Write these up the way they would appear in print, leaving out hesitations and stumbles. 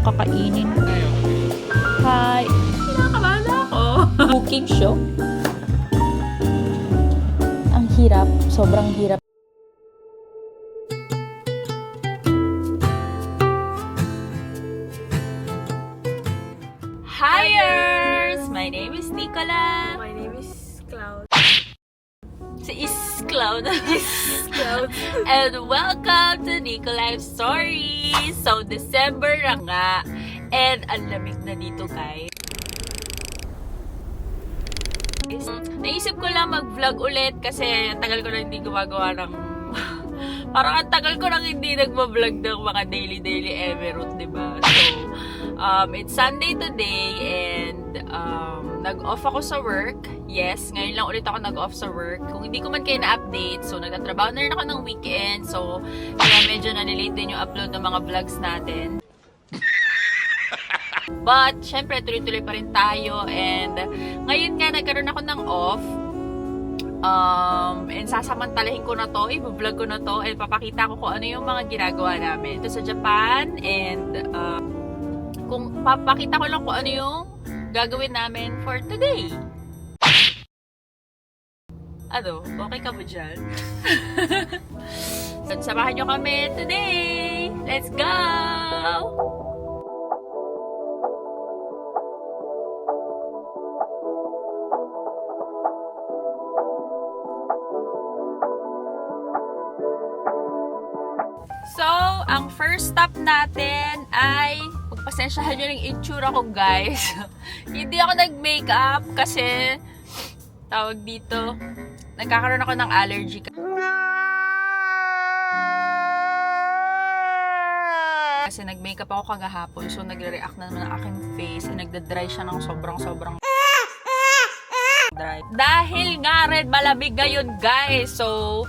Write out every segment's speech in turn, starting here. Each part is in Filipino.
kakainin. Hi! Kinakabahan ako! Cooking show? Ang hirap. Sobrang hirap. Hiers! My name is Nicola. My name is Cloud. Si Cloud. Cloud. And welcome to Nico Life Stories. So, December na nga. And ang lamig na dito, guys. Naisip ko lang mag-vlog ulit kasi ang tagal ko na hindi gumagawa ng parang ang tagal ko nang hindi nagbablog ng mga daily emerald, diba? So, it's Sunday today and nag-off ako sa work. Yes, ngayon lang ulit ako nag-off sa work. Kung hindi ko man kayo na-update, so nagtatrabaho na rin ako ng weekend. So, kaya medyo na-relate din yung upload ng mga vlogs natin. But, syempre, tuloy-tuloy pa rin tayo. And, ngayon nga, nagkaroon ako ng off. And sasamantalahin ko na to, i-vlog ko na to, and papakita ko kung ano yung mga ginagawa namin ito sa Japan. And, kung papakita ko lang kung ano yung gagawin namin for today. Ano? Okay ka ba dyan? So, samahan nyo kami today! Let's go! So, ang first stop natin ay pagpasensyahan nyo ng itsura ko, guys. Hindi ako nag-makeup kasi tawag dito, nagkakaroon ako ng allergy. Kasi nag-makeup ako kagahapon, so nagre-react na naman ang aking face and nagda-dry siya ng sobrang dry. Dahil nga red malamig ngayon, guys. So,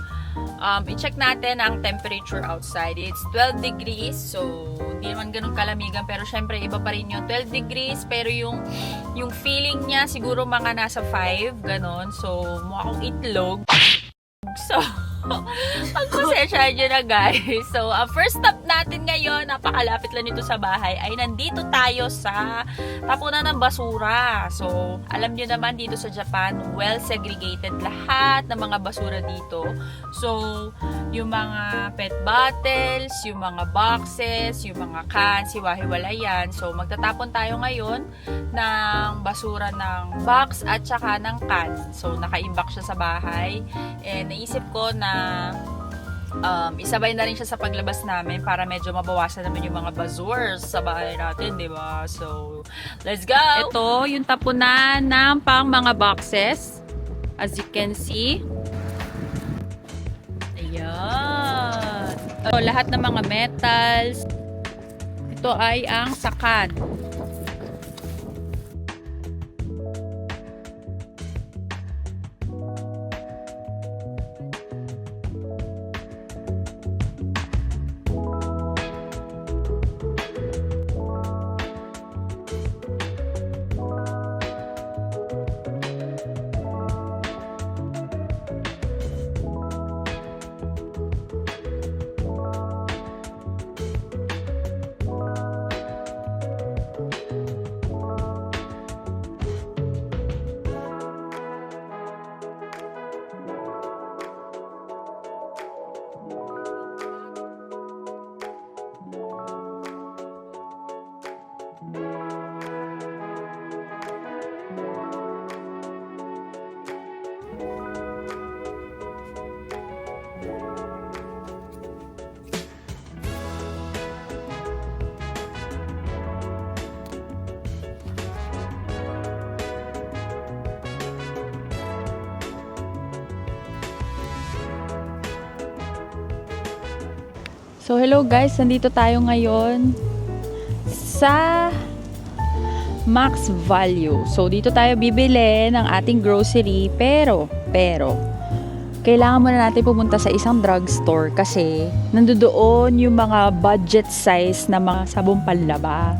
i-check natin ang temperature outside. It's 12 degrees. So, hindi naman ganun kalamigan. Pero, syempre, iba pa rin yung 12 degrees. Pero, yung feeling niya, siguro mga nasa 5. Ganon. So, mukha akong itlog. So, pagpasensyahan nyo na, guys. So, ang first stop natin ngayon, napakalapit lang nito sa bahay, ay nandito tayo sa tapunan ng basura. So, alam nyo naman dito sa Japan, well segregated lahat ng mga basura dito. So, yung mga pet bottles, yung mga boxes, yung mga cans, hiwa-hiwalay yan. So, magtatapon tayo ngayon ng basura ng box at saka ng can. So, naka-imbak siya sa bahay. And naisip ko na isabay na rin siya sa paglabas namin para medyo mabawasan naman yung mga bazours sa bahay natin, di ba? So, let's go! Ito, yung tapunan ng pang mga boxes. As you can see. Ayan. Ito, lahat ng mga metals. Ito ay ang sakan. So, hello guys, nandito tayo ngayon sa Max Value. So, dito tayo bibili ng ating grocery, pero, kailangan muna natin pumunta sa isang drugstore kasi nandoon yung mga budget size na mga sabong panlaba.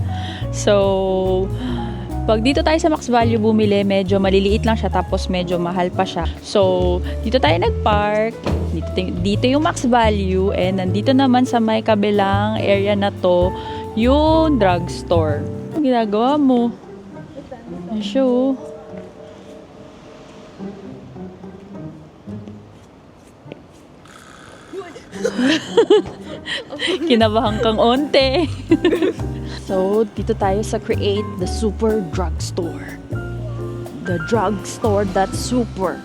So, pag dito tayo sa Max Value bumili, medyo maliliit lang siya tapos medyo mahal pa siya. So, dito tayo nagpark. Dito yung Max Value and nandito naman sa may kabilang area na to Yun, drugstore. Ang ginagawa mo? Ano siya, oh? Kinabahan kang onte. So, dito tayo sa Create the Super Drugstore. The drugstore that's super.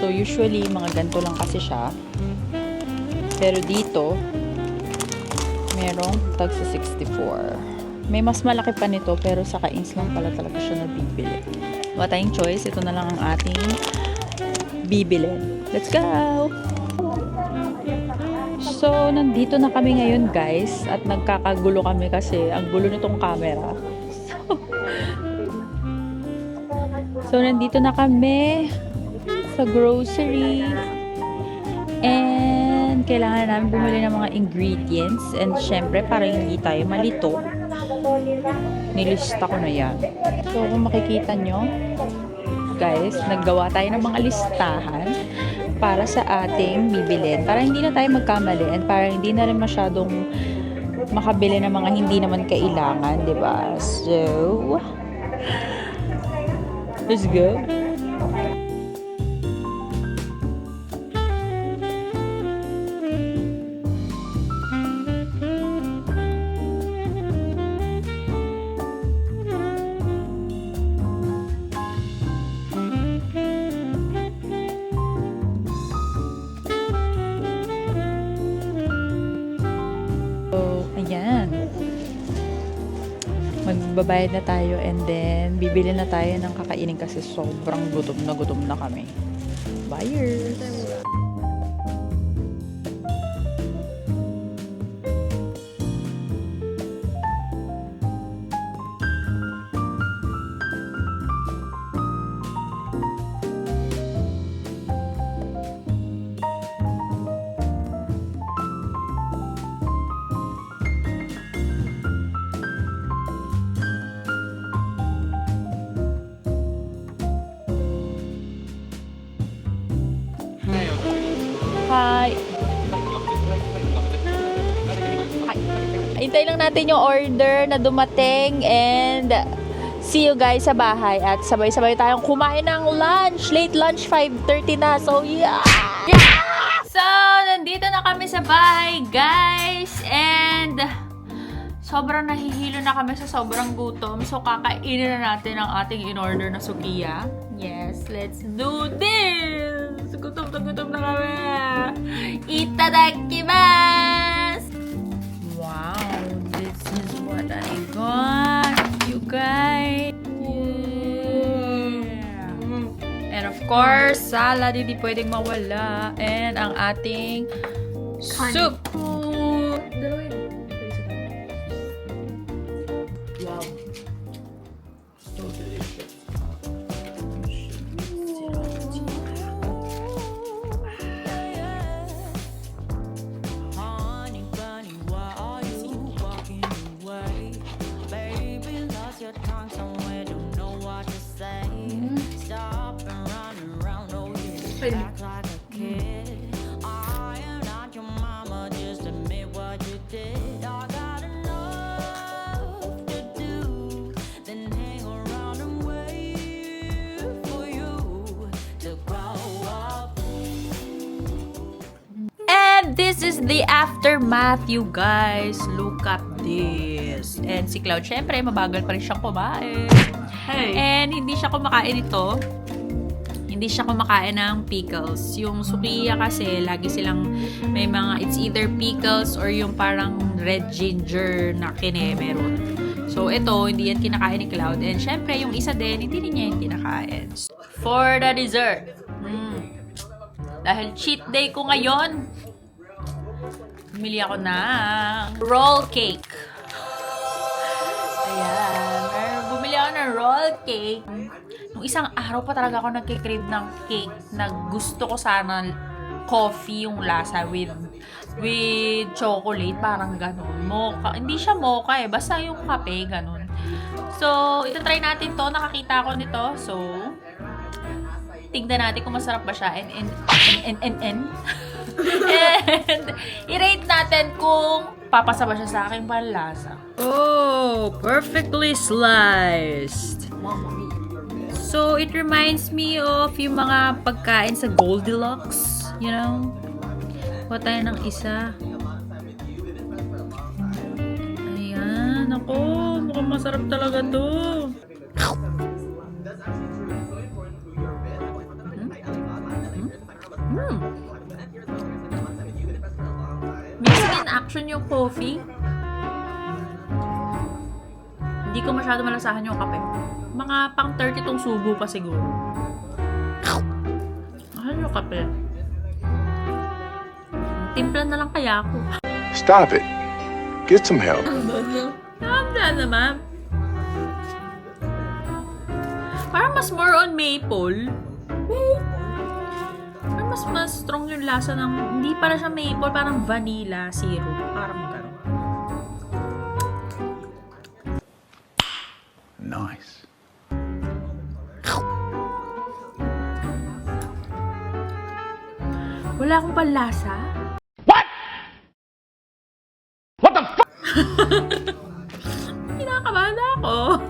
So, usually, mga ganito lang kasi siya. Pero dito, merong tag sa 64. May mas malaki pa nito, pero sa Kains lang pala talaga siya nabibili. Wala tayong choice. Ito na lang ang ating bibilin. Let's go! So, nandito na kami ngayon, guys. At nagkakagulo kami kasi ang gulo nitong camera. So, nandito na kami sa grocery. And kailangan namin bumili ng mga ingredients. And syempre, para hindi tayo malito, nilista ko na yan. So, kung makikita nyo, guys, naggawa tayo ng mga listahan para sa ating bibilin. Para hindi na tayo magkamali and para hindi na rin masyadong makabili ng mga hindi naman kailangan, di ba? So, let's go. Ayan. Magbabayad na tayo and then bibili na tayo ng kakainin kasi sobrang gutom na kami. Buyers! Hi! Hintay lang natin yung order na dumating and see you guys sa bahay at sabay-sabay tayong kumain ng lunch. Late lunch, 5:30 na. So, yeah! So, nandito na kami sa bahay, guys. And sobrang nahihilo na kami sa sobrang gutom. So, kakainin na natin ang ating in-order na sukiya. Yes, let's do this! Gutom na kami! Itadakimasu! Wow, this is what I got, you guys! Yeah. And of course, salad, hindi pwedeng mawala. And ang ating soup! Wow. So delicious. This is the aftermath, you guys. Look at this. And si Cloud, syempre, mabagal pa rin siyang kumain. Hey. And hindi siya kumakain ito. Hindi siya kumakain ng pickles. Yung sukiya kasi, lagi silang may mga, it's either pickles or yung parang red ginger na kine meron. So, ito, hindi yan kinakain ni Cloud. And syempre, yung isa din, hindi rin niya yung kinakain. For the dessert. Dahil cheat day ko ngayon, bumili ako ng roll cake. Ayan. Bumili ako ng roll cake. Nung isang araw pa talaga ako nagkikrave ng cake na gusto ko sana coffee yung lasa with chocolate. Parang ganun. Mocha. Hindi siya mocha eh. Basta yung kape, ganun. So, itatry natin to. Nakakita ko nito. So, tignan natin kung masarap ba siya. And i-rate natin kung papasa ba siya sa aking panlasa. Oh, perfectly sliced. So, it reminds me of yung mga pagkain sa Goldilocks. You know? Kuha tayo ng isa. Ayan. Ako, mukhang masarap talaga to. Mixing in action yung coffee. Hindi ko masyado malasahan yung kape. Mga pang 30 tong subo pa siguro. Mahal yung kape. Timpla na lang kaya ako. Stop it. Get some help. Handa naman. Parang mas more on maple. Parang mas strong yung lasa ng... Hindi para siya maple, parang vanilla syrup. Parang gano'n. Nice. Wala akong panlasa. What the fuck? Kinakabahan ako.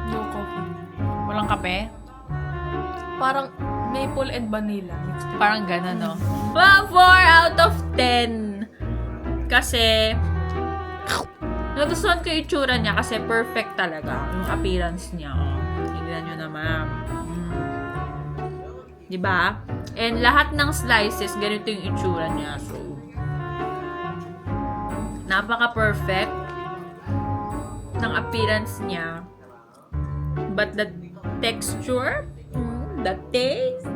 No coffee. Walang kape? Parang maple and vanilla mixed together. Parang gano'n, no? Well, 4 out of 10. Kasi, nagustuhan ko yung itsura niya kasi perfect talaga. Yung appearance niya, oh. Tingnan nyo naman. Diba? And lahat ng slices, ganito yung itsura niya. So, napaka-perfect ng appearance niya. But the texture, the taste,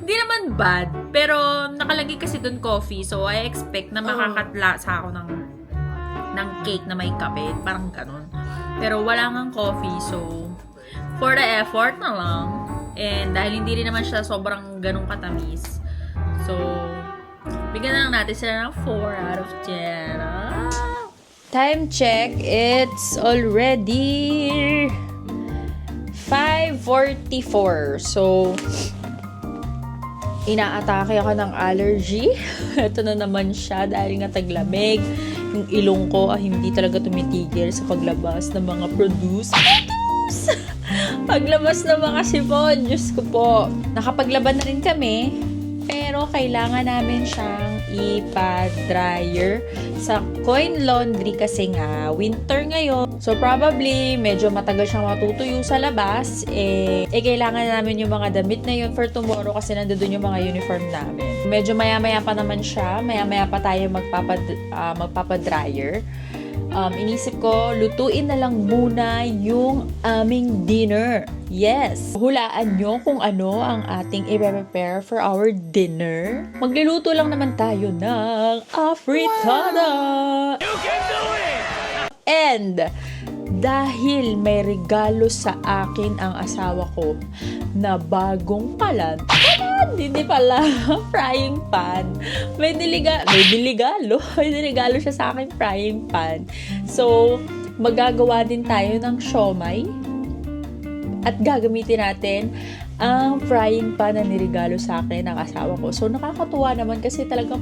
hindi naman bad. Pero nakalagay kasi dun coffee. So, I expect na makakatla sa ako ng cake na may kape. Parang ganun. Pero wala ngang coffee. So, for the effort na lang. And dahil hindi rin naman siya sobrang ganun katamis. So, bigyan na lang natin sila ng 4 out of 10. Time check. It's already 5:44. So, inaatake ako ng allergy. Ito na naman siya dahil nga taglamig. Yung ilong ko hindi talaga tumitigil sa paglabas ng mga produce. Paglabas ng mga sipon, Diyos ko po. Nakapaglaban na rin kami, pero kailangan namin siyang ipa-dryer sa coin laundry kasi nga winter ngayon. So probably medyo matagal siyang matutuyo sa labas. Kailangan namin yung mga damit na yun for tomorrow kasi nandoon yung mga uniform namin. Medyo maya-maya pa naman siya. Maya-maya pa tayo magpapa-dryer. Inisip ko, lutuin na lang muna yung aming dinner. Yes! Hulaan nyo kung ano ang ating i-prepare for our dinner. Magluluto lang naman tayo ng afritada! You can do it! And, dahil may regalo sa akin ang asawa ko na bagong palan, hindi pala, frying pan. May niligalo siya sa akin frying pan. So, magagawa din tayo ng siomay. At gagamitin natin ang frying pan na nirigalo sa akin ng asawa ko. So, nakakatuwa naman kasi talagang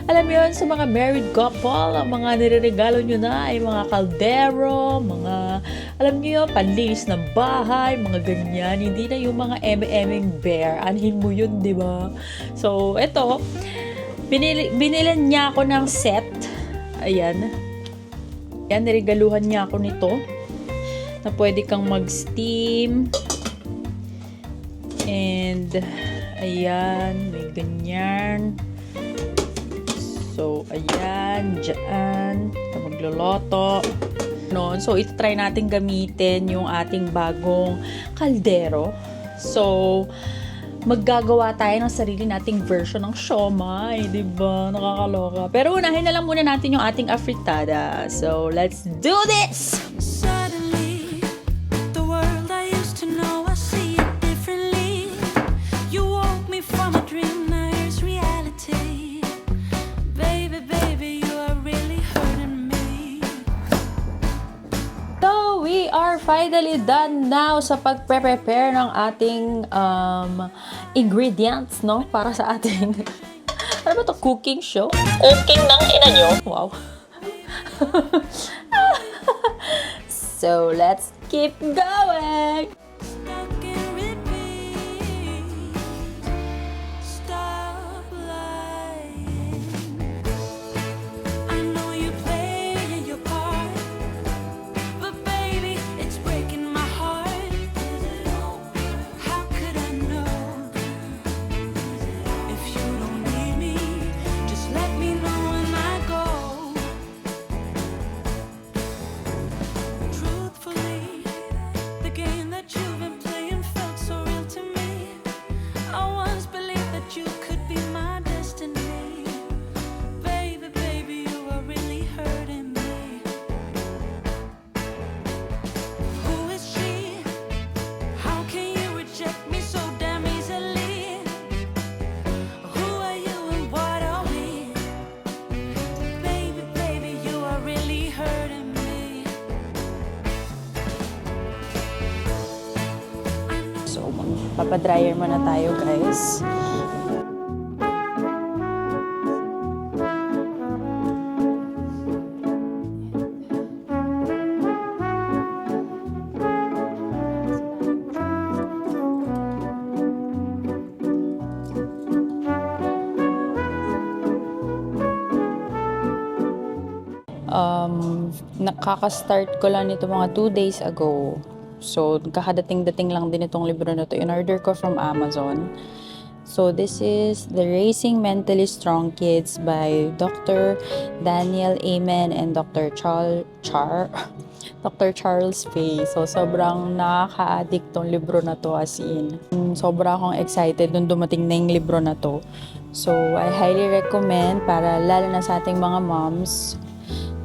alam mo yun, sa mga married couple, ang mga nireregalo nyo na ay mga kaldero, mga, alam nyo yun, panlinis ng bahay, mga ganyan. Hindi na yung mga eme-emeng bear. Anhin mo yun, di ba? So, eto, binilan niya ako ng set. Ayan. Ayan, niregaluhan niya ako nito. Na pwede kang mag-steam. And, ayan, may ganyan. So, ayan, dyan, magloloto. So, ito-try natin gamitin yung ating bagong kaldero. So, maggagawa tayo ng sarili nating version ng siomay, diba? Nakakaloka. Pero unahin na lang muna natin yung ating afritada. So, let's do this! Suddenly, the world I used to know, I see it differently. You woke me from a dream, now here's reality. finally done now sa pag-prepare ng ating ingredients, no? Para sa ating, ano ba to? Cooking show? Cooking ng ina nyo? Wow. So, let's keep going! Stuck in repeat. Stop lying. I know you playing your part, but baby, it's breaking my heart. How could I know? If you don't need me, just let me know when I go. Truthfully, the game that you've been playing felt so real to me. I once believed that you could be my destiny. Baby, baby, you are really hurting me. Who is she? How can you reject me so damn easily? Who are you and what are we? Baby, baby, you are really hurting me. So, papadryer muna tayo, guys. Nakaka-start ko lang nito mga 2 days ago. So, kakadating-dating lang din itong libro na to. In-order ko from Amazon. So, this is The Raising Mentally Strong Kids by Dr. Daniel Amen and Dr. Dr. Charles Fay. So, sobrang nakaka-addict tong libro na to, as in. Sobra akong excited nung dumating na yung libro na to. So, I highly recommend para lalo na sa ating mga moms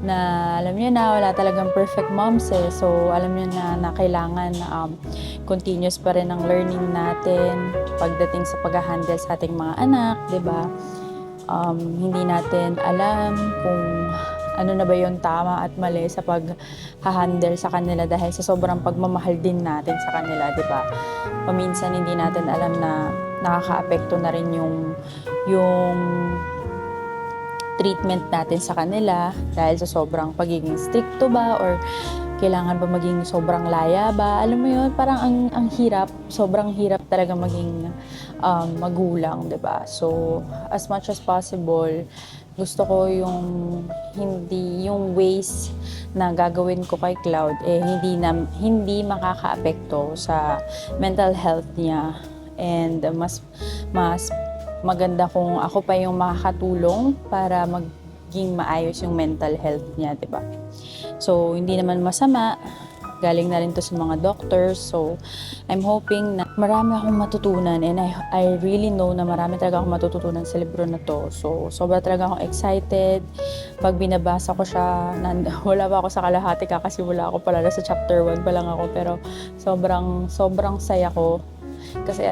na alam niyo na wala talagang perfect moms eh. So, alam niyo na kailangan continuous pa rin ang learning natin pagdating sa pag-handle sa ating mga anak, 'di ba? Hindi natin alam kung ano na ba yung tama at mali sa pag-handle sa kanila dahil sa sobrang pagmamahal din natin sa kanila, 'di ba? Paminsan hindi natin alam na nakakaapekto na rin yung treatment natin sa kanila dahil sa sobrang pagiging stricto ba or kailangan ba maging sobrang laya ba? Alam mo yun, parang ang hirap, sobrang hirap talaga maging magulang, 'di ba? So, as much as possible, gusto ko yung ways na gagawin ko kay Cloud hindi makakaapekto sa mental health niya, and mas maganda kung ako pa yung makakatulong para maging maayos yung mental health niya, 'di ba? So, hindi naman masama. Galing na rin to sa mga doctors. So, I'm hoping na marami akong matutunan, and I really know na marami talaga akong matututunan sa libro na to. So, sobra talaga akong excited. Pag binabasa ko siya, wala pa ako sa kalahati kasi wala ako pala, sa chapter 1 pa lang ako, pero sobrang saya ko. Kasi,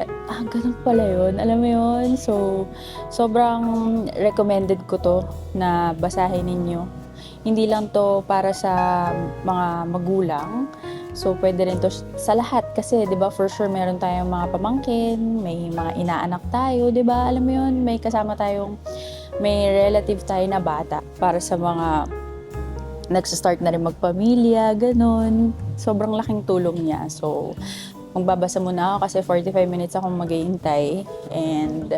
ganun pala yun. Alam mo yun? So, sobrang recommended ko to na basahin ninyo. Hindi lang to para sa mga magulang. So, pwede rin to sa lahat. Kasi, di ba, for sure, meron tayong mga pamangkin, may mga inaanak tayo, di ba? Alam mo yun, may kasama tayong, may relative tayo na bata. Para sa mga nagsastart na rin magpamilya, ganun. Sobrang laking tulong niya. So, magbabasa muna ako kasi 45 minutes akong maghihintay, and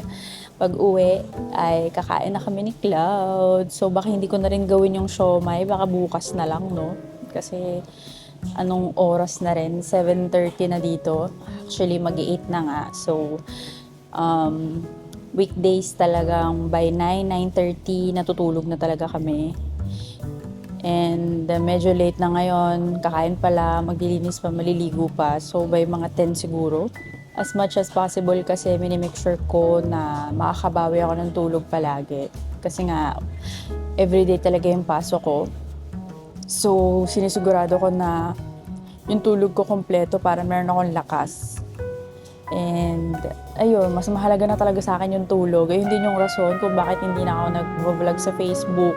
pag uwi ay kakain na kami ni Cloud. So baka hindi ko na rin gawin yung siomai, baka bukas na lang, no? Kasi anong oras na rin, 7:30 na dito. Actually mag-8 na nga. So weekdays talagang by 9:30 natutulog na talaga kami. And medyo late na ngayon, kakain pala, maglilinis pa, maliligo pa. So by mga 10 siguro. As much as possible kasi minimake sure ko na makakabawi ako ng tulog palagi. Kasi nga, everyday talaga yung pasok ko. So sinisigurado ko na yung tulog ko kompleto para meron akong lakas. And ayun, mas mahalaga na talaga sa akin yung tulog. Ayun din yung rason kung bakit hindi na ako nag-vlog sa Facebook,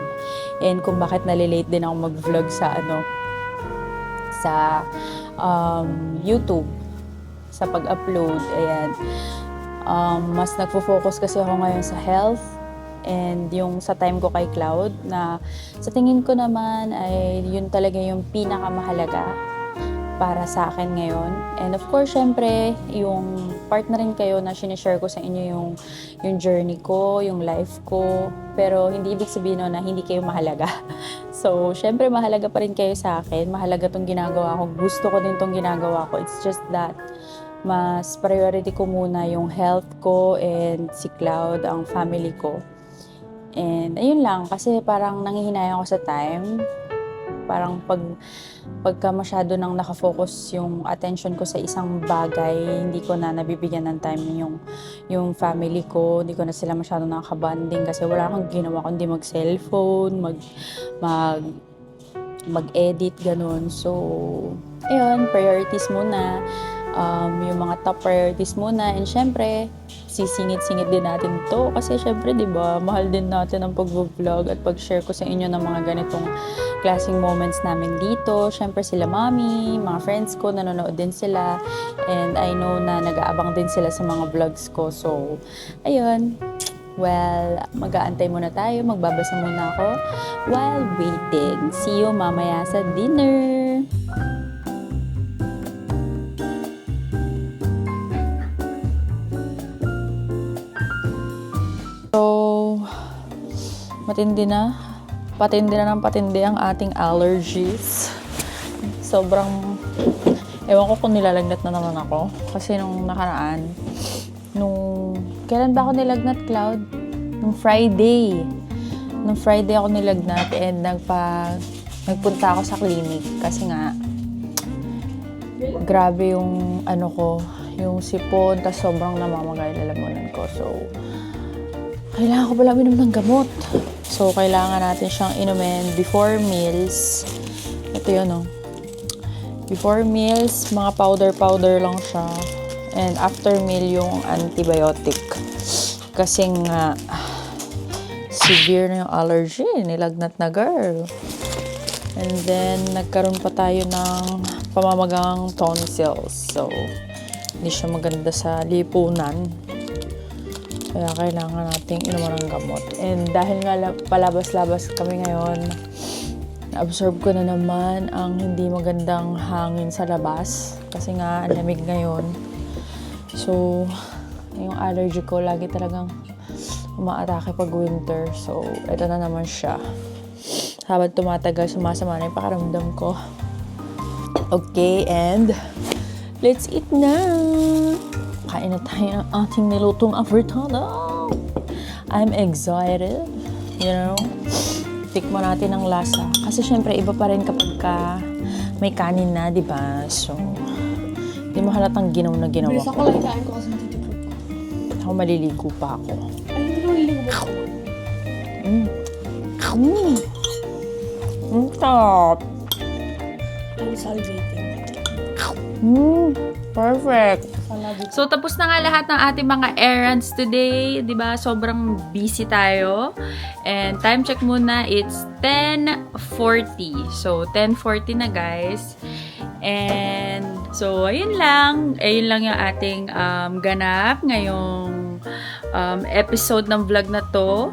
and kung bakit nalilate din ako mag-vlog sa YouTube sa pag-upload. Ayan. Mas nagfo-focus kasi ako ngayon sa health and yung sa time ko kay Cloud na sa tingin ko naman ay yun talaga yung pinakamahalaga para sa akin ngayon. And of course, syempre, yung partner rin kayo na sinishare ko sa inyo yung journey ko, yung life ko. Pero hindi ibig sabihin na hindi kayo mahalaga. So, syempre, mahalaga pa rin kayo sa akin. Mahalaga tong ginagawa ko. Gusto ko din tong ginagawa ko. It's just that mas priority ko muna yung health ko and si Cloud, ang family ko. And ayun lang, kasi parang nangihinayang ako sa time. Parang pagka masyado nang nakafocus yung attention ko sa isang bagay, hindi ko na nabibigyan ng time yung family ko, hindi ko na sila masyado nakakabanding kasi wala akong ginawa kundi mag-cellphone, mag-edit, ganun. So, ayun, priorities muna. Yung mga top priorities muna. And syempre, sisingit-singit din natin to kasi syempre, di ba, mahal din natin ang pag-vlog at pag-share ko sa inyo ng mga ganitong klaseng moments namin dito. Syempre sila mami, mga friends ko, nanonood din sila. And I know na nag-aabang din sila sa mga vlogs ko. So, ayun. Well, mag-aantay muna tayo. Magbabasa muna ako while waiting. See you mamaya sa dinner. So, patindi na ng patindi ang ating allergies. Sobrang, ewan ko kung nilalagnat na naman ako. Kasi nung nakaraan, kailan ba ako nilagnat, Cloud? Nung Friday. Nung Friday ako nilagnat and nagpunta ako sa clinic. Kasi nga, grabe yung yung sipon, tas sobrang namamagay lalamunan ko. So, kailangan ko pala minom ng gamot. So, kailangan natin siyang inumin before meals. Ito yun, oh. Before meals, mga powder lang siya. And after meal, yung antibiotic. Kasi nga, severe na yung allergy. Nilagnat na, girl. And then, nagkaroon pa tayo ng pamamagang tonsils. So, hindi siya maganda sa lipunan. Kaya kailangan nating inuman ng gamot. And dahil nga palabas-labas kami ngayon, na-absorb ko na naman ang hindi magandang hangin sa labas. Kasi nga, ang lamig ngayon. So, yung allergy ko, lagi talagang umaatake pag winter. So, ito na naman siya. Habang tumatagal, sumasama na yung pakiramdam ko. Okay, and let's eat na! Kain na tayo ng ating nilutong avocado. I'm excited. You know? Tikman natin ang lasa. Kasi syempre, iba pa rin kapag may kanin na, di ba? So, di mo halatang ginaw na ginawa Bilis ako lang kain ko kasi matitipid ko. Ako maliligo pa ako. Ay, hindi ko maliligo ako. Top! I'm salivating. Perfect! So, tapos na nga lahat ng ating mga errands today. Diba? Sobrang busy tayo. And time check muna, it's 10:40. So, 10:40 na, guys. And, so, ayun lang. Ayun lang yung ating ganap ngayong episode ng vlog na to.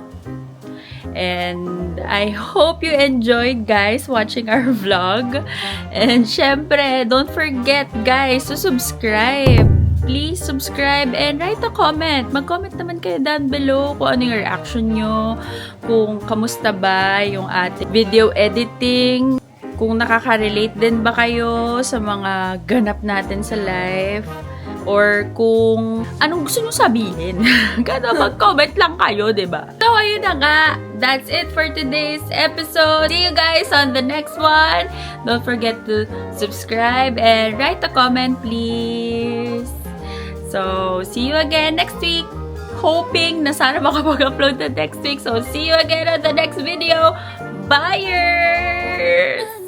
And I hope you enjoyed, guys, watching our vlog. And syempre, don't forget, guys, to subscribe. Please subscribe and write a comment. Mag-comment naman kayo down below kung ano yung reaction nyo, kung kamusta ba yung ating video editing, kung nakaka-relate din ba kayo sa mga ganap natin sa life, or kung anong gusto nyo sabihin. Gano'n, mag-comment lang kayo, diba? So, ayun na nga. That's it for today's episode. See you guys on the next one. Don't forget to subscribe and write a comment, please. So, see you again next week. Hoping na sana makapag-upload na next week. So, see you again on the next video. Bye!